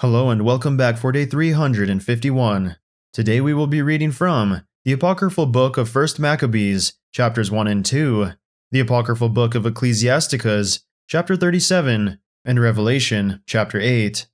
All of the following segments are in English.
Hello and welcome back for day 351. Today we will be reading from the Apocryphal book of 1 Maccabees, chapters 1 and 2, the Apocryphal book of Ecclesiasticus, chapter 37, and Revelation, chapter 8.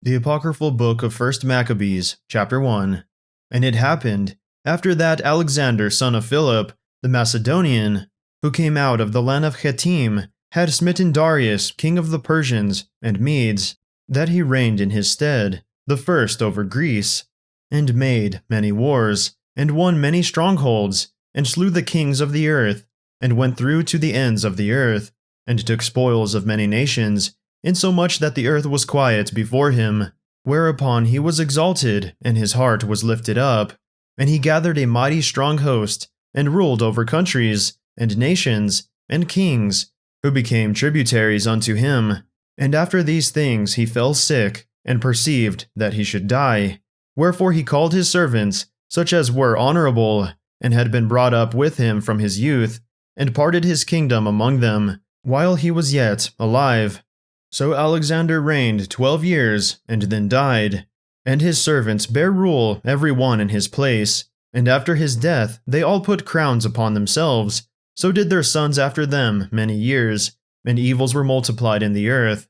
The Apocryphal book of 1 Maccabees, chapter 1. And it happened, after that Alexander son of Philip, the Macedonian, who came out of the land of Chittim, had smitten Darius, king of the Persians and Medes, that he reigned in his stead, the first over Greece, and made many wars, and won many strongholds, and slew the kings of the earth, and went through to the ends of the earth, and took spoils of many nations, insomuch that the earth was quiet before him, whereupon he was exalted, and his heart was lifted up, and he gathered a mighty strong host, and ruled over countries, and nations, and kings, who became tributaries unto him. And after these things he fell sick, and perceived that he should die. Wherefore he called his servants, such as were honorable, and had been brought up with him from his youth, and parted his kingdom among them, while he was yet alive. So Alexander reigned 12 years, and then died. And his servants bare rule every one in his place. And after his death they all put crowns upon themselves. So did their sons after them many years. And evils were multiplied in the earth.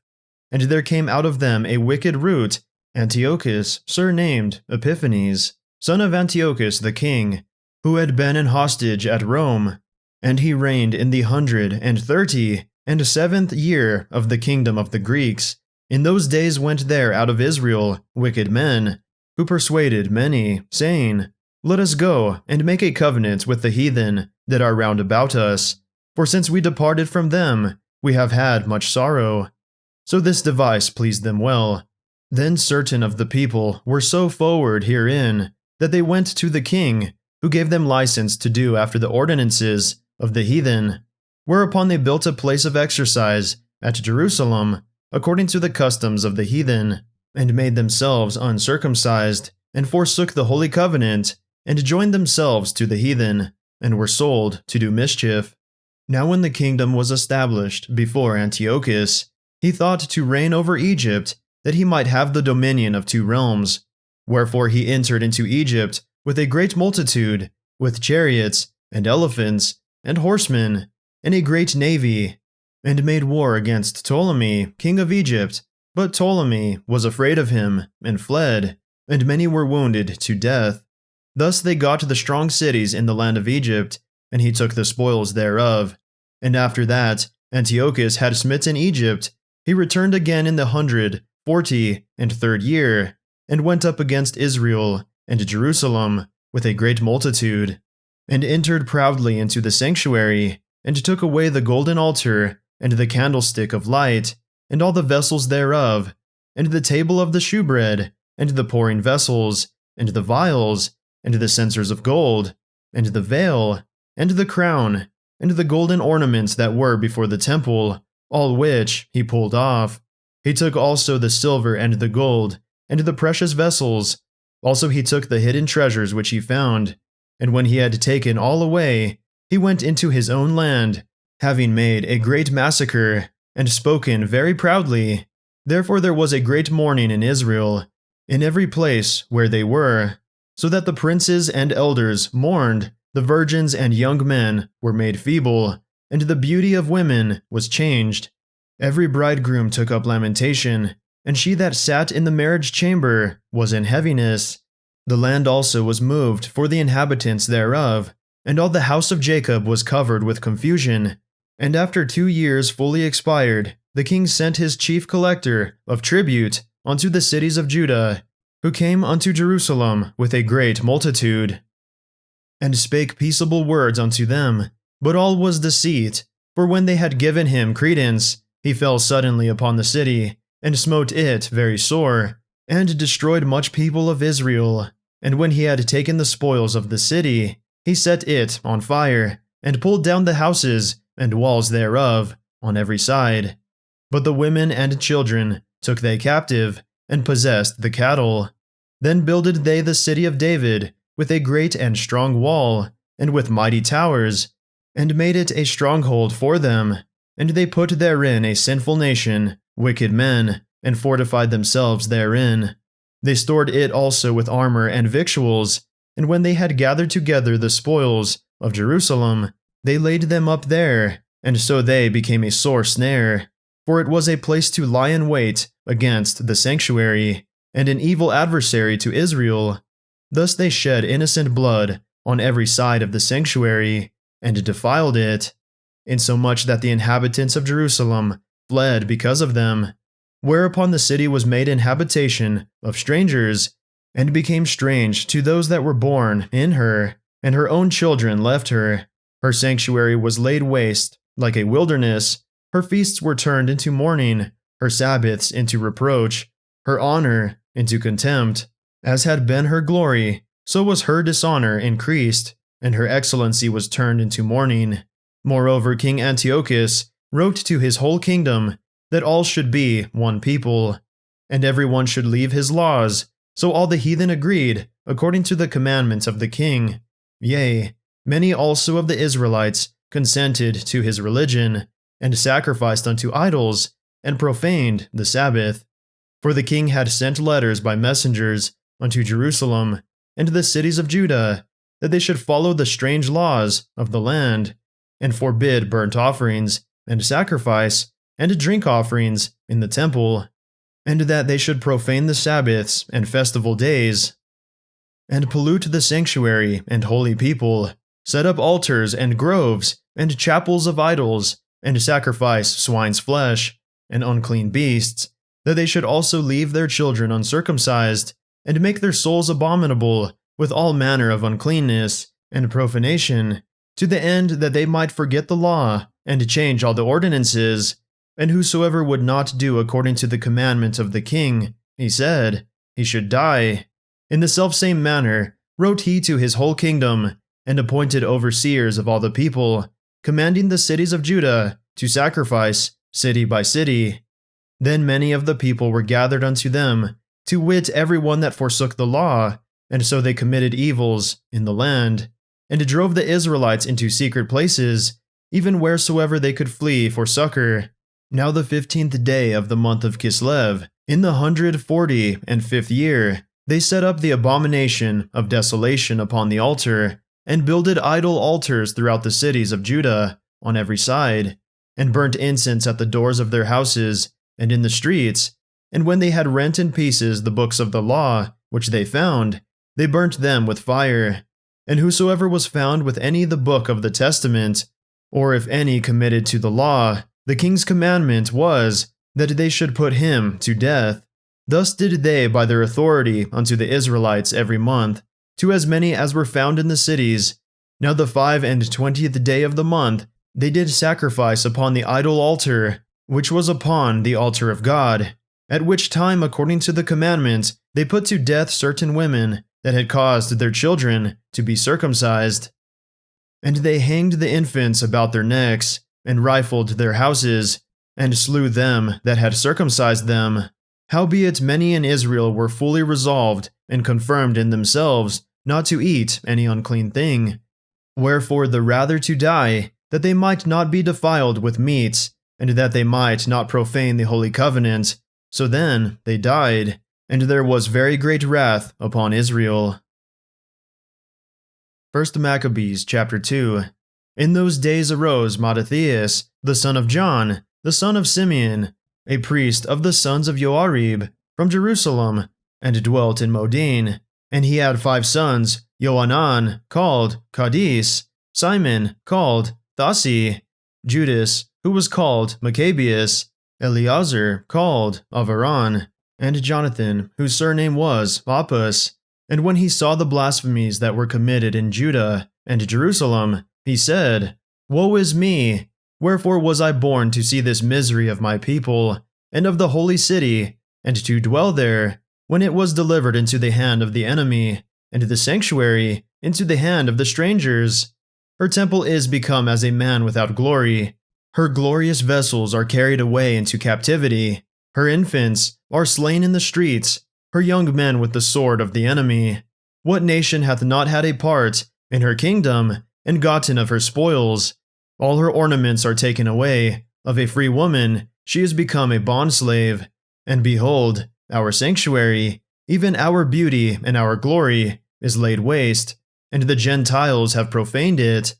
And there came out of them a wicked root, Antiochus, surnamed Epiphanes, son of Antiochus the king, who had been an hostage at Rome. And he reigned in the 137th year of the kingdom of the Greeks. In those days went there out of Israel wicked men, who persuaded many, saying, Let us go and make a covenant with the heathen that are round about us, for since we departed from them, we have had much sorrow. So this device pleased them well. Then certain of the people were so forward herein, that they went to the king, who gave them license to do after the ordinances of the heathen. Whereupon they built a place of exercise at Jerusalem, according to the customs of the heathen, and made themselves uncircumcised, and forsook the holy covenant, and joined themselves to the heathen, and were sold to do mischief. Now when the kingdom was established before Antiochus, he thought to reign over Egypt, that he might have the dominion of 2 realms. Wherefore he entered into Egypt with a great multitude, with chariots, and elephants, and horsemen, and a great navy, and made war against Ptolemy, king of Egypt. But Ptolemy was afraid of him, and fled, and many were wounded to death. Thus they got the strong cities in the land of Egypt, and he took the spoils thereof. And after that Antiochus had smitten Egypt, he returned again in the 143rd year, and went up against Israel and Jerusalem with a great multitude, and entered proudly into the sanctuary, and took away the golden altar, and the candlestick of light, and all the vessels thereof, and the table of the shewbread, and the pouring vessels, and the vials, and the censers of gold, and the veil, and the crown, and the golden ornaments that were before the temple, all which he pulled off. He took also the silver and the gold, and the precious vessels. Also he took the hidden treasures which he found. And when he had taken all away, he went into his own land, having made a great massacre, and spoken very proudly. Therefore there was a great mourning in Israel, in every place where they were, so that the princes and elders mourned, the virgins and young men were made feeble, and the beauty of women was changed. Every bridegroom took up lamentation, and she that sat in the marriage chamber was in heaviness. The land also was moved for the inhabitants thereof, and all the house of Jacob was covered with confusion. And after 2 years fully expired, the king sent his chief collector of tribute unto the cities of Judah, who came unto Jerusalem with a great multitude, and spake peaceable words unto them. But all was deceit, for when they had given him credence, he fell suddenly upon the city, and smote it very sore, and destroyed much people of Israel. And when he had taken the spoils of the city, he set it on fire, and pulled down the houses and walls thereof on every side. But the women and children took they captive, and possessed the cattle. Then builded they the city of David with a great and strong wall, and with mighty towers, and made it a stronghold for them. And they put therein a sinful nation, wicked men, and fortified themselves therein. They stored it also with armor and victuals, and when they had gathered together the spoils of Jerusalem, they laid them up there, and so they became a sore snare. For it was a place to lie in wait against the sanctuary, and an evil adversary to Israel. Thus they shed innocent blood on every side of the sanctuary, and defiled it, insomuch that the inhabitants of Jerusalem fled because of them. Whereupon the city was made an habitation of strangers, and became strange to those that were born in her, and her own children left her. Her sanctuary was laid waste like a wilderness. Her feasts were turned into mourning, her Sabbaths into reproach, her honor into contempt. As had been her glory, so was her dishonor increased, and her excellency was turned into mourning. Moreover, King Antiochus wrote to his whole kingdom that all should be one people, and every one should leave his laws. So all the heathen agreed, according to the commandments of the king. Yea, many also of the Israelites consented to his religion, and sacrificed unto idols, and profaned the Sabbath. For the king had sent letters by messengers unto Jerusalem and the cities of Judah, that they should follow the strange laws of the land, and forbid burnt offerings, and sacrifice, and drink offerings in the temple, and that they should profane the Sabbaths and festival days, and pollute the sanctuary and holy people, set up altars and groves, and chapels of idols, and sacrifice swine's flesh, and unclean beasts, that they should also leave their children uncircumcised, and make their souls abominable with all manner of uncleanness and profanation, to the end that they might forget the law, and change all the ordinances. And whosoever would not do according to the commandment of the king, he said, he should die. In the selfsame manner wrote he to his whole kingdom, and appointed overseers of all the people, commanding the cities of Judah to sacrifice city by city. Then many of the people were gathered unto them, to wit, every one that forsook the law, and so they committed evils in the land, and drove the Israelites into secret places, even wheresoever they could flee for succor. Now the 15th day of the month of Kislev, in the 145th year, they set up the abomination of desolation upon the altar, and builded idol altars throughout the cities of Judah on every side, and burnt incense at the doors of their houses and in the streets. And when they had rent in pieces the books of the law, which they found, they burnt them with fire. And whosoever was found with any the book of the testament, or if any committed to the law, the king's commandment was that they should put him to death. Thus did they by their authority unto the Israelites every month, to as many as were found in the cities. Now the 25th day of the month they did sacrifice upon the idol altar, which was upon the altar of God, at which time according to the commandment they put to death certain women that had caused their children to be circumcised. And they hanged the infants about their necks, and rifled their houses, and slew them that had circumcised them. Howbeit many in Israel were fully resolved and confirmed in themselves not to eat any unclean thing. Wherefore the rather to die, that they might not be defiled with meats, and that they might not profane the holy covenant. So then they died, and there was very great wrath upon Israel. 1 Maccabees chapter 2. In those days arose Mattathias, the son of John, the son of Simeon, a priest of the sons of Joarib, from Jerusalem, and dwelt in Modin. And he had 5 sons, Johanan, called Cadiz, Simon, called Thasi, Judas, who was called Maccabeus, Eleazar, called Avaran, and Jonathan, whose surname was Pappus. And when he saw the blasphemies that were committed in Judah and Jerusalem, he said, Woe is me! Wherefore was I born to see this misery of my people, and of the holy city, and to dwell there, when it was delivered into the hand of the enemy, and the sanctuary into the hand of the strangers? Her temple is become as a man without glory. Her glorious vessels are carried away into captivity. Her infants are slain in the streets, her young men with the sword of the enemy. What nation hath not had a part in her kingdom, and gotten of her spoils? All her ornaments are taken away. Of a free woman she is become a bondslave, And behold, our sanctuary, even our beauty and our glory, is laid waste, and the Gentiles have profaned it.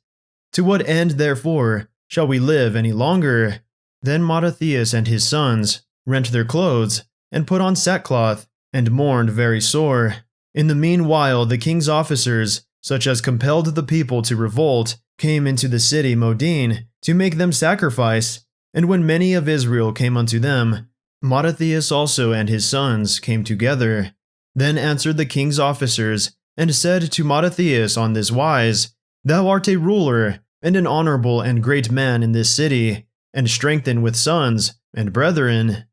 To what end, therefore, shall we live any longer?" Then Mattathias and his sons rent their clothes, and put on sackcloth, and mourned very sore. In the meanwhile the king's officers, such as compelled the people to revolt, came into the city Modin to make them sacrifice. And when many of Israel came unto them, Mattathias also and his sons came together. Then answered the king's officers, and said to Mattathias on this wise, "Thou art a ruler, and an honorable and great man in this city, and strengthened with sons and brethren.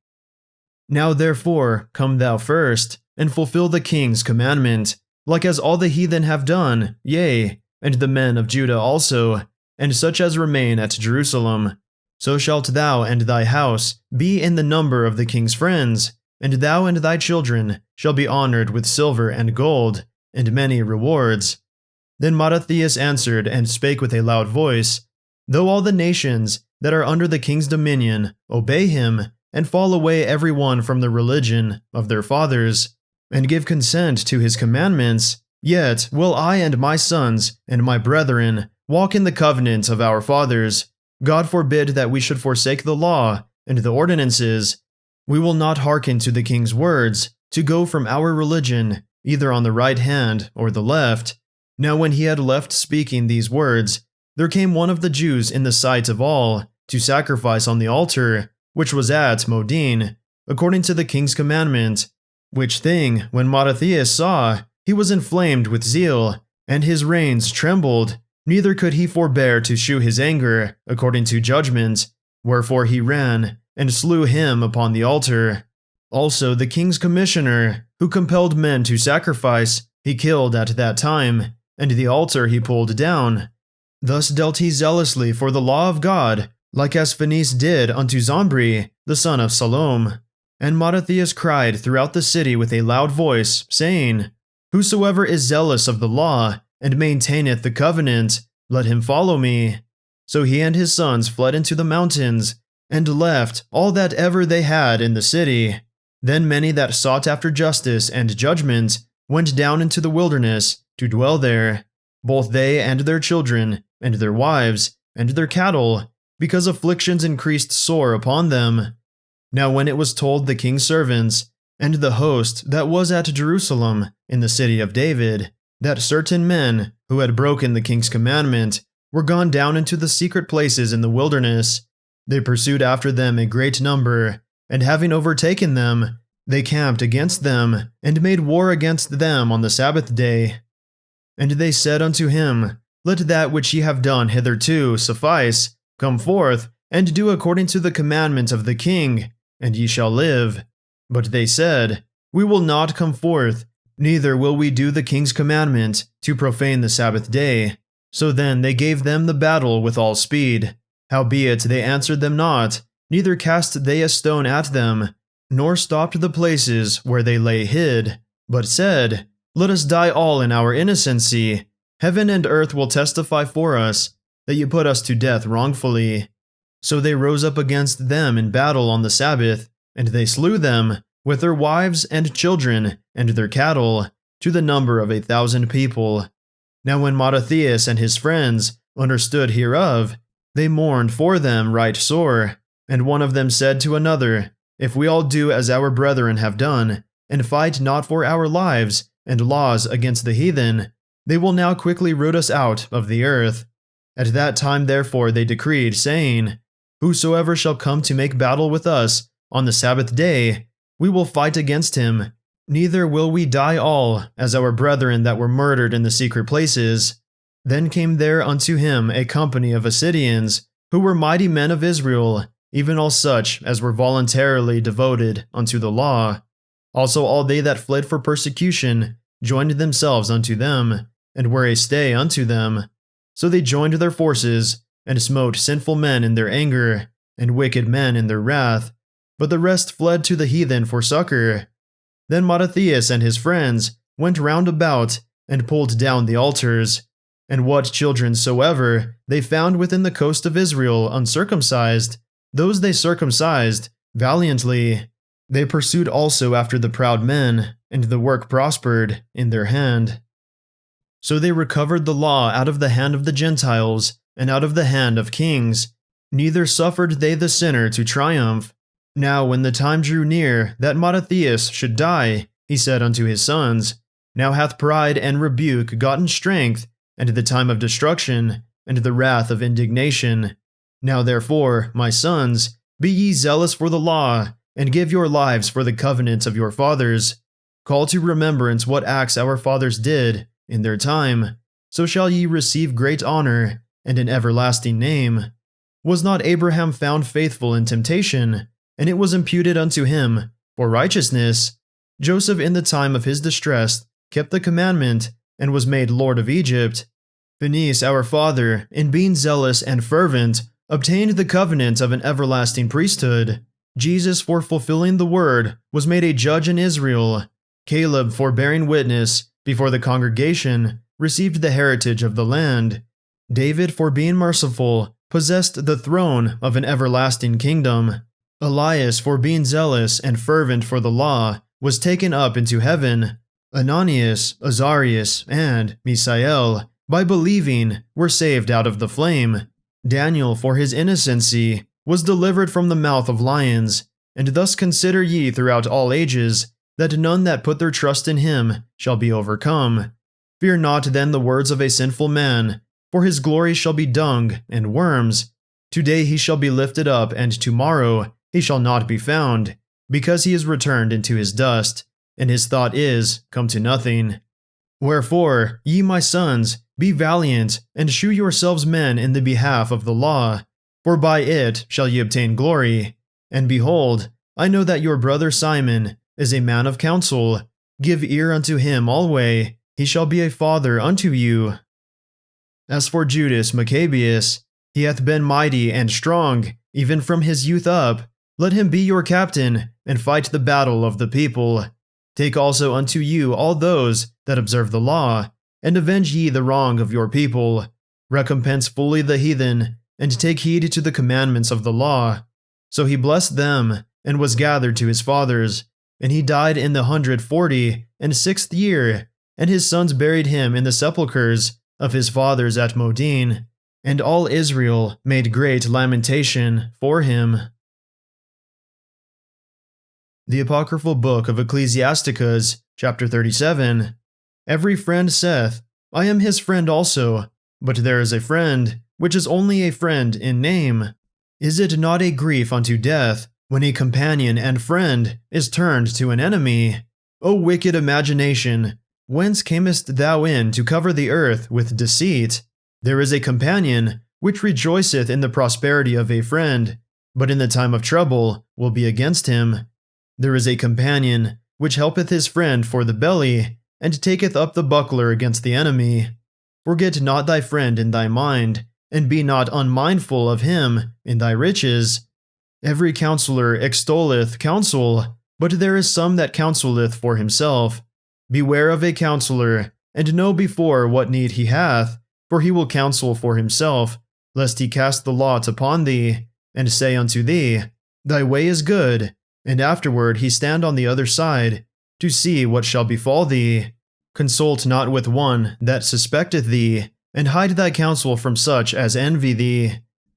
Now therefore come thou first, and fulfill the king's commandment, like as all the heathen have done, yea, and the men of Judah also, and such as remain at Jerusalem. So shalt thou and thy house be in the number of the king's friends, and thou and thy children shall be honored with silver and gold, and many rewards." Then Mattathias answered and spake with a loud voice, "Though all the nations that are under the king's dominion obey him, and fall away every one from the religion of their fathers, and give consent to his commandments, yet will I and my sons and my brethren walk in the covenant of our fathers. God forbid that we should forsake the law and the ordinances. We will not hearken to the king's words, to go from our religion, either on the right hand or the left." Now when he had left speaking these words, there came one of the Jews in the sight of all, to sacrifice on the altar, which was at Modin, according to the king's commandment. Which thing, when Mattathias saw, he was inflamed with zeal, and his reins trembled, neither could he forbear to shew his anger, according to judgment, wherefore he ran, and slew him upon the altar. Also the king's commissioner, who compelled men to sacrifice, he killed at that time, and the altar he pulled down. Thus dealt he zealously for the law of God, like as Phinehas did unto Zombri, the son of Salom. And Mattathias cried throughout the city with a loud voice, saying, "Whosoever is zealous of the law, and maintaineth the covenant, let him follow me." So he and his sons fled into the mountains, and left all that ever they had in the city. Then many that sought after justice and judgment went down into the wilderness to dwell there, both they and their children, and their wives, and their cattle, because afflictions increased sore upon them. Now when it was told the king's servants, and the host that was at Jerusalem, in the city of David, that certain men, who had broken the king's commandment, were gone down into the secret places in the wilderness, they pursued after them a great number, and having overtaken them, they camped against them, and made war against them on the Sabbath day. And they said unto him, "Let that which ye have done hitherto suffice. Come forth, and do according to the commandment of the king, and ye shall live." But they said, "We will not come forth, neither will we do the king's commandment, to profane the Sabbath day." So then they gave them the battle with all speed. Howbeit they answered them not, neither cast they a stone at them, nor stopped the places where they lay hid, but said, "Let us die all in our innocency. Heaven and earth will testify for us, that ye put us to death wrongfully." So they rose up against them in battle on the Sabbath, and they slew them, with their wives and children, and their cattle, to the number of 1,000 people. Now when Mattathias and his friends understood hereof, they mourned for them right sore. And one of them said to another, "If we all do as our brethren have done, and fight not for our lives and laws against the heathen, they will now quickly root us out of the earth." At that time therefore they decreed, saying, "Whosoever shall come to make battle with us on the Sabbath day, we will fight against him, neither will we die all, as our brethren that were murdered in the secret places." Then came there unto him a company of Assyrians, who were mighty men of Israel, even all such as were voluntarily devoted unto the law. Also all they that fled for persecution joined themselves unto them, and were a stay unto them. So they joined their forces, and smote sinful men in their anger, and wicked men in their wrath. But the rest fled to the heathen for succor. Then Mattathias and his friends went round about, and pulled down the altars, and what children soever they found within the coast of Israel uncircumcised, those they circumcised valiantly. They pursued also after the proud men, and the work prospered in their hand. So they recovered the law out of the hand of the Gentiles, and out of the hand of kings. Neither suffered they the sinner to triumph. Now when the time drew near that Mattathias should die, he said unto his sons, Now hath pride and rebuke gotten strength, and the time of destruction, and the wrath of indignation. Now therefore, my sons, be ye zealous for the law, and give your lives for the covenants of your fathers. Call to remembrance what acts our fathers did in their time, so shall ye receive great honor, and an everlasting name. Was not Abraham found faithful in temptation, and it was imputed unto him for righteousness? Joseph in the time of his distress kept the commandment, and was made Lord of Egypt. Phinehas our father, in being zealous and fervent, obtained the covenant of an everlasting priesthood. Jesus, for fulfilling the word, was made a judge in Israel. Caleb, for bearing witness before the congregation, received the heritage of the land. David, for being merciful, possessed the throne of an everlasting kingdom. Elias, for being zealous and fervent for the law, was taken up into heaven. Ananias, Azarias, and Misael, by believing, were saved out of the flame. Daniel, for his innocency, was delivered from the mouth of lions. And thus consider ye throughout all ages, that none that put their trust in him shall be overcome. Fear not then the words of a sinful man, for his glory shall be dung and worms. Today he shall be lifted up, and tomorrow he shall not be found, because he is returned into his dust, and his thought is come to nothing. Wherefore, ye my sons, be valiant, and shew yourselves men in the behalf of the law, for by it shall ye obtain glory. And behold, I know that your brother Simon is a man of counsel. Give ear unto him alway, he shall be a father unto you. As for Judas Maccabeus, he hath been mighty and strong, even from his youth up. Let him be your captain, and fight the battle of the people. Take also unto you all those that observe the law, and avenge ye the wrong of your people. Recompense fully the heathen, and take heed to the commandments of the law. So he blessed them, and was gathered to his fathers. And he died in the 146th year, and his sons buried him in the sepulchres of his fathers at Modin. And all Israel made great lamentation for him. The Apocryphal Book of Ecclesiasticus, chapter 37. Every friend saith, I am his friend also, but there is a friend, which is only a friend in name. Is it not a grief unto death, when a companion and friend is turned to an enemy? O wicked imagination, whence camest thou in to cover the earth with deceit? There is a companion, which rejoiceth in the prosperity of a friend, but in the time of trouble will be against him. There is a companion, which helpeth his friend for the belly, and taketh up the buckler against the enemy. Forget not thy friend in thy mind, and be not unmindful of him in thy riches. Every counselor extolleth counsel, but there is some that counseleth for himself. Beware of a counselor, and know before what need he hath, for he will counsel for himself, lest he cast the lot upon thee, and say unto thee, Thy way is good, and afterward he stand on the other side, to see what shall befall thee. Consult not with one that suspecteth thee, and hide thy counsel from such as envy thee.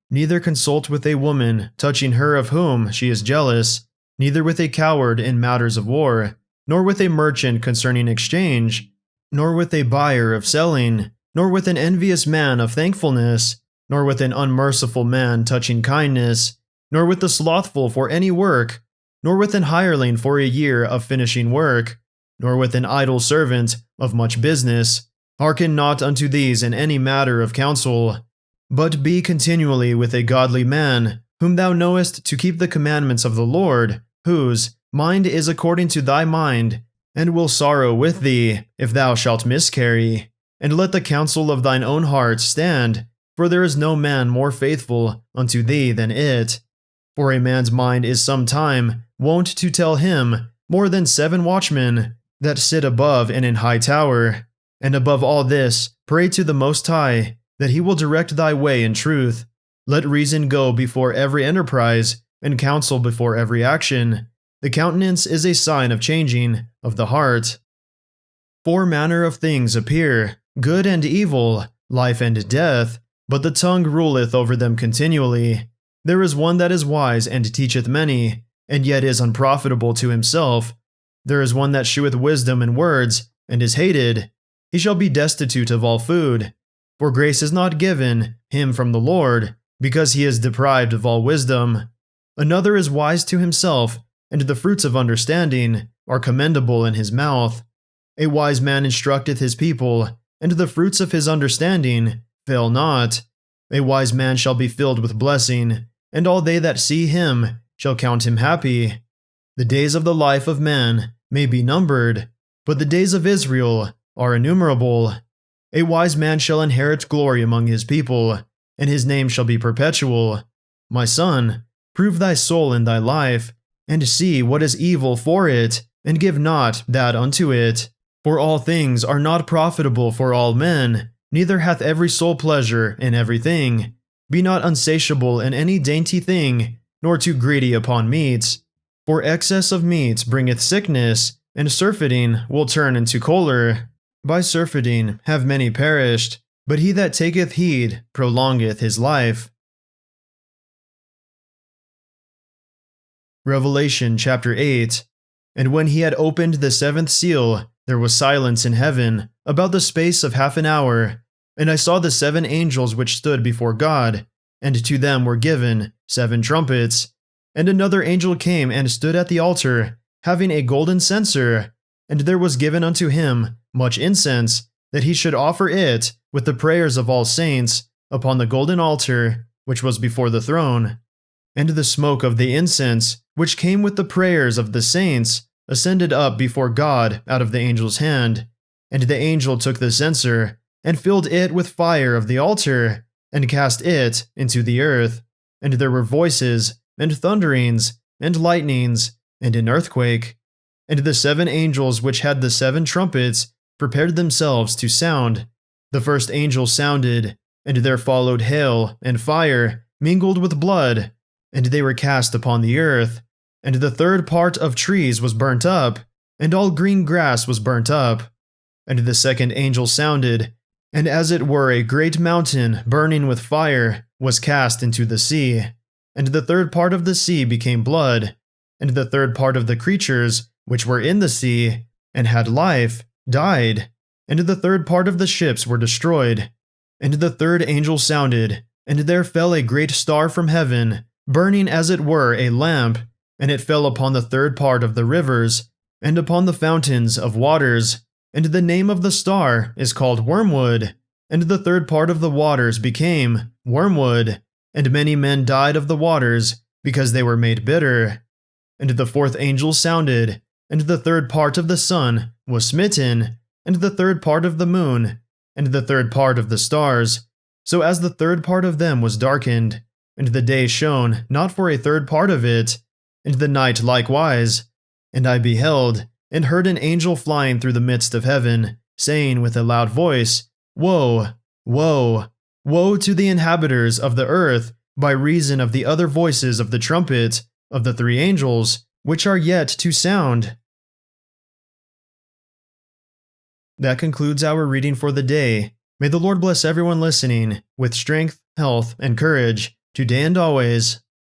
Neither consult with a woman touching her of whom she is jealous, neither with a coward in matters of war, nor with a merchant concerning exchange, nor with a buyer of selling, nor with an envious man of thankfulness, nor with an unmerciful man touching kindness, nor with the slothful for any work, nor with an hireling for a year of finishing work, nor with an idle servant of much business. Hearken not unto these in any matter of counsel, but be continually with a godly man, whom thou knowest to keep the commandments of the Lord, whose mind is according to thy mind, and will sorrow with thee if thou shalt miscarry. And let the counsel of thine own heart stand, for there is no man more faithful unto thee than it. For a man's mind is sometime wont to tell him more than 7 watchmen that sit above in an high tower. And above all this, pray to the Most High, that he will direct thy way in truth. Let reason go before every enterprise, and counsel before every action. The countenance is a sign of changing of the heart. 4 manner of things appear, good and evil, life and death, but the tongue ruleth over them continually. There is one that is wise and teacheth many, and yet is unprofitable to himself. There is one that sheweth wisdom in words, and is hated. He shall be destitute of all food. For grace is not given him from the Lord, because he is deprived of all wisdom. Another is wise to himself, and the fruits of understanding are commendable in his mouth. A wise man instructeth his people, and the fruits of his understanding fail not. A wise man shall be filled with blessing, and all they that see him shall count him happy. The days of the life of man may be numbered, but the days of Israel are innumerable. A wise man shall inherit glory among his people, and his name shall be perpetual. My son, prove thy soul in thy life, and see what is evil for it, and give not that unto it. For all things are not profitable for all men, neither hath every soul pleasure in everything. Be not unsatiable in any dainty thing, nor too greedy upon meats. For excess of meats bringeth sickness, and surfeiting will turn into choler. By surfeiting have many perished, but he that taketh heed prolongeth his life. Revelation chapter 8. And when he had opened the 7th seal, there was silence in heaven, about the space of half an hour. And I saw the 7 angels which stood before God, and to them were given 7 trumpets. And another angel came and stood at the altar, having a golden censer, and there was given unto him much incense, that he should offer it with the prayers of all saints upon the golden altar which was before the throne. And the smoke of the incense, which came with the prayers of the saints, ascended up before God out of the angel's hand. And the angel took the censer, and filled it with fire of the altar, and cast it into the earth. And there were voices, and thunderings, and lightnings, and an earthquake. And the 7 angels which had the 7 trumpets prepared themselves to sound. The first angel sounded, and there followed hail and fire, mingled with blood, and they were cast upon the earth. And the 3rd part of trees was burnt up, and all green grass was burnt up. And the 2nd angel sounded, and as it were a great mountain burning with fire was cast into the sea. And the 3rd part of the sea became blood, and the 3rd part of the creatures which were in the sea, and had life, died, and the 3rd part of the ships were destroyed. And the 3rd angel sounded, and there fell a great star from heaven, burning as it were a lamp, and it fell upon the 3rd part of the rivers, and upon the fountains of waters. And the name of the star is called Wormwood. And the 3rd part of the waters became wormwood, and many men died of the waters, because they were made bitter. And the 4th angel sounded, and the 3rd part of the sun was smitten, and the 3rd part of the moon, and the 3rd part of the stars, so as the 3rd part of them was darkened, and the day shone not for a 3rd part of it, and the night likewise. And I beheld, and heard an angel flying through the midst of heaven, saying with a loud voice, Woe, woe, woe to the inhabitants of the earth, by reason of the other voices of the trumpet of the 3 angels, which are yet to sound. That concludes our reading for the day. May the Lord bless everyone listening with strength, health, and courage, today and always.